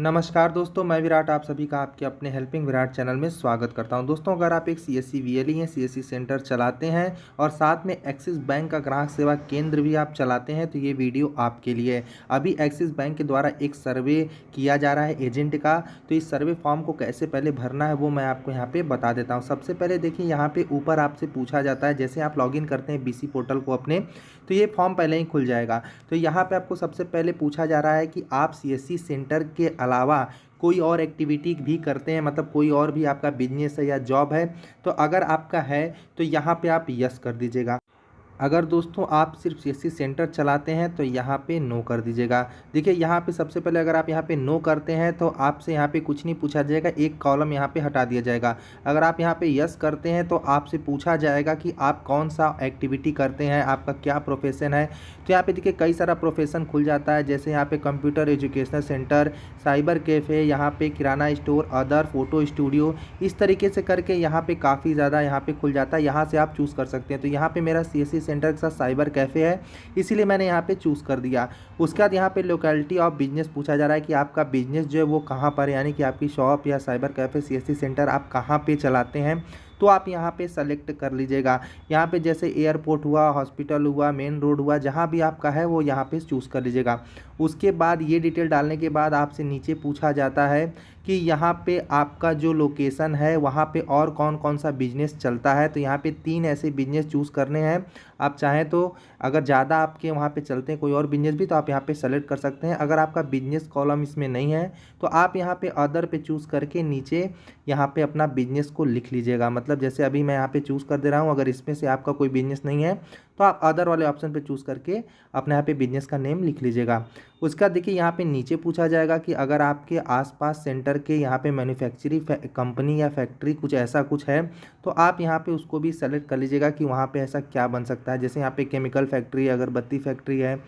नमस्कार दोस्तों, मैं विराट आप सभी का आपके अपने हेल्पिंग विराट चैनल में स्वागत करता हूं। दोस्तों, अगर आप एक सीएससी वीएलई या सीएससी सेंटर चलाते हैं और साथ में एक्सिस बैंक का ग्राहक सेवा केंद्र भी आप चलाते हैं तो ये वीडियो आपके लिए है। अभी एक्सिस बैंक के द्वारा एक सर्वे किया जा रहा है एजेंट का, तो इस सर्वे फॉर्म को कैसे पहले भरना है वो मैं आपको यहाँ पर बता देता हूँ। सबसे पहले देखिए, यहाँ पर ऊपर आपसे पूछा जाता है, जैसे आप लॉगिन करते हैं बीसी पोर्टल को अपने, तो ये फॉर्म पहले ही खुल जाएगा। तो यहाँ पे आपको सबसे पहले पूछा जा रहा है कि आप सीएससी सेंटर के अलावा कोई और एक्टिविटी भी करते हैं, मतलब कोई और भी आपका बिजनेस है या जॉब है। तो अगर आपका है तो यहाँ पे आप यस कर दीजिएगा। अगर दोस्तों आप सिर्फ सीएससी सेंटर चलाते हैं तो यहाँ पे नो कर दीजिएगा। देखिए, यहाँ पे सबसे पहले अगर आप यहाँ पे नो करते हैं तो आपसे यहाँ पे कुछ नहीं पूछा जाएगा, एक कॉलम यहाँ पे हटा दिया जाएगा। अगर आप यहाँ पे यस करते हैं तो आपसे पूछा जाएगा कि आप कौन सा एक्टिविटी करते हैं, आपका क्या प्रोफेशन है। तो यहाँ पे देखिए कई सारा प्रोफेशन खुल जाता है, जैसे यहाँ पे computer educational centre, cyber cafe, यहाँ पे किराना स्टोर, अदर, फोटो स्टूडियो, इस तरीके से करके यहाँ पे काफ़ी ज़्यादा यहाँ पे खुल जाता है। यहाँ से आप चूज़ कर सकते हैं। तो यहाँ पे मेरा सीएससी सेंटर के साथ साइबर कैफ़े है, इसीलिए मैंने यहाँ पे चूज़ कर दिया। उसके बाद यहाँ पे लोकेलिटी ऑफ बिजनेस पूछा जा रहा है कि आपका बिजनेस जो है वो कहाँ पर है, यानी कि आपकी शॉप या साइबर कैफ़े सीएससी सेंटर आप कहाँ पे चलाते हैं, तो आप यहाँ पे सेलेक्ट कर लीजिएगा। यहाँ पे जैसे एयरपोर्ट हुआ, हॉस्पिटल हुआ, मेन रोड हुआ, जहाँ भी आपका है वो यहाँ पे चूज़ कर लीजिएगा। उसके बाद ये डिटेल डालने के बाद आपसे नीचे पूछा जाता है कि यहाँ पे आपका जो लोकेशन है वहाँ पे और कौन कौन सा बिजनेस चलता है। तो यहाँ पे 3 ऐसे बिजनेस चूज़ करने हैं। आप चाहें तो अगर ज़्यादा आपके वहाँ पे चलते हैं कोई और बिजनेस भी, तो आप यहाँ पे सेलेक्ट कर सकते हैं। अगर आपका बिजनेस कॉलम इसमें नहीं है तो आप यहाँ पे अदर पे चूज़ करके नीचे यहाँ पे अपना बिजनेस को लिख लीजिएगा। मतलब जैसे अभी मैं यहाँ पे चूज़ कर दे रहा हूँ, अगर इसमें से आपका कोई बिजनेस नहीं है तो आप अदर वाले ऑप्शन पे चूज़ करके अपने यहाँ पे बिजनेस का नेम लिख लीजिएगा। उसका देखिए यहाँ पे नीचे पूछा जाएगा कि अगर आपके आसपास सेंटर के यहाँ पे मैन्युफैक्चरिंग कंपनी या फैक्ट्री कुछ ऐसा कुछ है तो आप यहाँ पे उसको भी सेलेक्ट कर लीजिएगा कि वहाँ पे ऐसा क्या बन सकता है। जैसे यहाँ पे केमिकल फैक्ट्री है, अगरबत्ती फैक्ट्री है,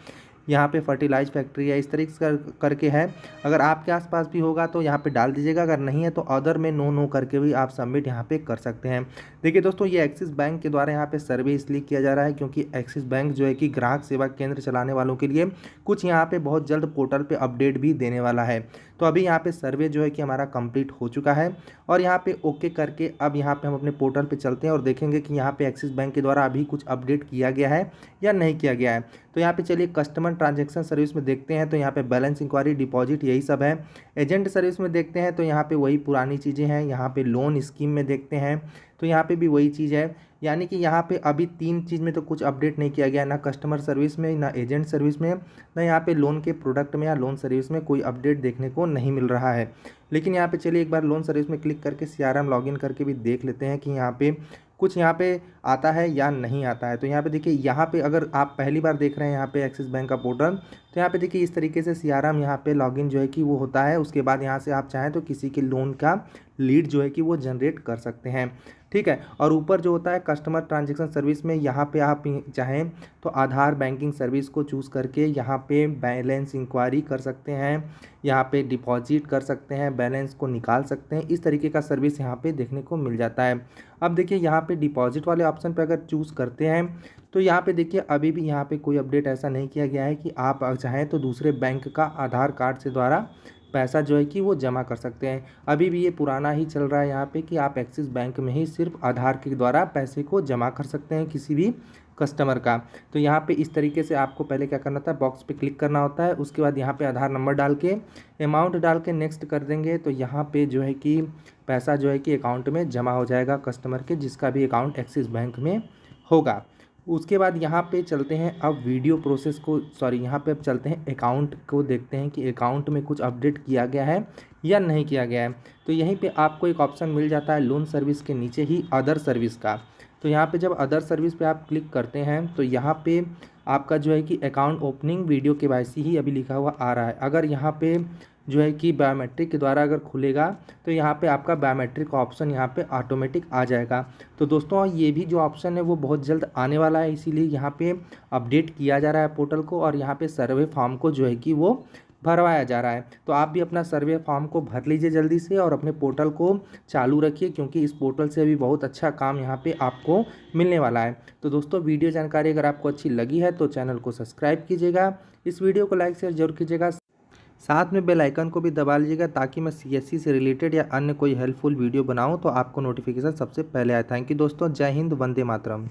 यहाँ पे फर्टिलाइज फैक्ट्री है, इस तरीके से करके है। अगर आपके आसपास भी होगा तो यहाँ पे डाल दीजिएगा, अगर नहीं है तो अदर में नो नो करके भी आप सबमिट यहाँ पे कर सकते हैं। देखिए दोस्तों, ये एक्सिस बैंक के द्वारा यहाँ पे सर्वे इसलिए किया जा रहा है क्योंकि एक्सिस बैंक जो है कि ग्राहक सेवा केंद्र चलाने वालों के लिए कुछ यहाँ पे बहुत जल्द पोर्टल पे अपडेट भी देने वाला है। तो अभी यहाँ पे सर्वे जो है कि हमारा कंप्लीट हो चुका है और यहाँ पे ओके करके अब यहाँ पे हम अपने पोर्टल पे चलते हैं और देखेंगे कि यहाँ पे एक्सिस बैंक के द्वारा अभी कुछ अपडेट किया गया है या नहीं किया गया है। तो यहाँ पे चलिए कस्टमर ट्रांजैक्शन सर्विस में देखते हैं, तो यहाँ पे बैलेंस इंक्वायरी, डिपॉजिट, यही सब है। एजेंट सर्विस में देखते हैं तो यहाँ पे वही पुरानी चीज़ें हैं। यहाँ पे लोन स्कीम में देखते हैं तो यहाँ पे भी वही चीज़ है, यानी कि यहाँ पे अभी 3 चीज़ में तो कुछ अपडेट नहीं किया गया, ना कस्टमर सर्विस में, ना एजेंट सर्विस में, ना यहाँ पे लोन के प्रोडक्ट में या लोन सर्विस में कोई अपडेट देखने को नहीं मिल रहा है। लेकिन यहाँ पे चलिए एक बार लोन सर्विस में क्लिक करके सीआरएम लॉगिन करके भी देख लेते हैं कि यहाँ पे कुछ यहाँ पे आता है या नहीं आता है। तो यहाँ पे देखिए, यहाँ पे अगर आप पहली बार देख रहे हैं यहाँ पे एक्सिस बैंक का पोर्टल, तो यहाँ पे देखिए इस तरीके से सीआरएम यहाँ पे लॉगिन जो है कि वो होता है। उसके बाद यहाँ से आप चाहें तो किसी के लोन का लीड जो है कि वो जनरेट कर सकते हैं, ठीक है। और ऊपर जो होता है कस्टमर ट्रांजैक्शन सर्विस में, यहाँ पे आप चाहें तो आधार बैंकिंग सर्विस को चूज़ करके यहाँ पे बैलेंस इंक्वायरी कर सकते हैं, यहाँ पे डिपॉजिट कर सकते हैं, बैलेंस को निकाल सकते हैं। इस तरीके का सर्विस यहाँ पे देखने को मिल जाता है। अब देखिए यहाँ पे डिपॉजिट वाले ऑप्शन पे अगर चूज़ करते हैं तो यहाँ पे देखिए अभी भी यहाँ पे कोई अपडेट ऐसा नहीं किया गया है कि आप चाहें तो दूसरे बैंक का आधार कार्ड से द्वारा पैसा जो है कि वो जमा कर सकते हैं। अभी भी ये पुराना ही चल रहा है यहाँ पे कि आप एक्सिस बैंक में ही सिर्फ आधार के द्वारा पैसे को जमा कर सकते हैं किसी भी कस्टमर का। तो यहाँ पे इस तरीके से आपको पहले क्या करना था, बॉक्स पे क्लिक करना होता है। उसके बाद यहाँ पे आधार नंबर डाल के अमाउंट डाल के नेक्स्ट कर देंगे तो यहाँ पे जो है कि पैसा जो है कि अकाउंट में जमा हो जाएगा कस्टमर के, जिसका भी अकाउंट एक्सिस बैंक में होगा। उसके बाद यहाँ पे चलते हैं अब वीडियो प्रोसेस को, यहाँ पे अब चलते हैं अकाउंट को, देखते हैं कि अकाउंट में कुछ अपडेट किया गया है या नहीं किया गया है। तो यहीं पे आपको एक ऑप्शन मिल जाता है लोन सर्विस के नीचे ही अदर सर्विस का। तो यहाँ पे जब अदर सर्विस पे आप क्लिक करते हैं तो यहाँ पे आपका जो है कि अकाउंट ओपनिंग वीडियो केवाईसी ही अभी लिखा हुआ आ रहा है। अगर यहाँ पे जो है कि बायोमेट्रिक के द्वारा अगर खुलेगा तो यहाँ पे आपका बायोमेट्रिक ऑप्शन यहाँ पे ऑटोमेटिक आ जाएगा। तो दोस्तों ये भी जो ऑप्शन है वो बहुत जल्द आने वाला है, इसीलिए यहाँ पे अपडेट किया जा रहा है पोर्टल को और यहाँ पे सर्वे फॉर्म को जो है कि वो भरवाया जा रहा है। तो आप भी अपना सर्वे फॉर्म को भर लीजिए जल्दी से और अपने पोर्टल को चालू रखिए, क्योंकि इस पोर्टल से अभी बहुत अच्छा काम यहाँ पे आपको मिलने वाला है। तो दोस्तों वीडियो जानकारी अगर आपको अच्छी लगी है तो चैनल को सब्सक्राइब कीजिएगा, इस वीडियो को लाइक शेयर जरूर कीजिएगा, साथ में बेल आइकन को भी दबा लीजिएगा ताकि मैं सीएससी से रिलेटेड या अन्य कोई हेल्पफुल वीडियो बनाऊं तो आपको नोटिफिकेशन सबसे पहले आए। थैंक यू दोस्तों। जय हिंद, वंदे मातरम।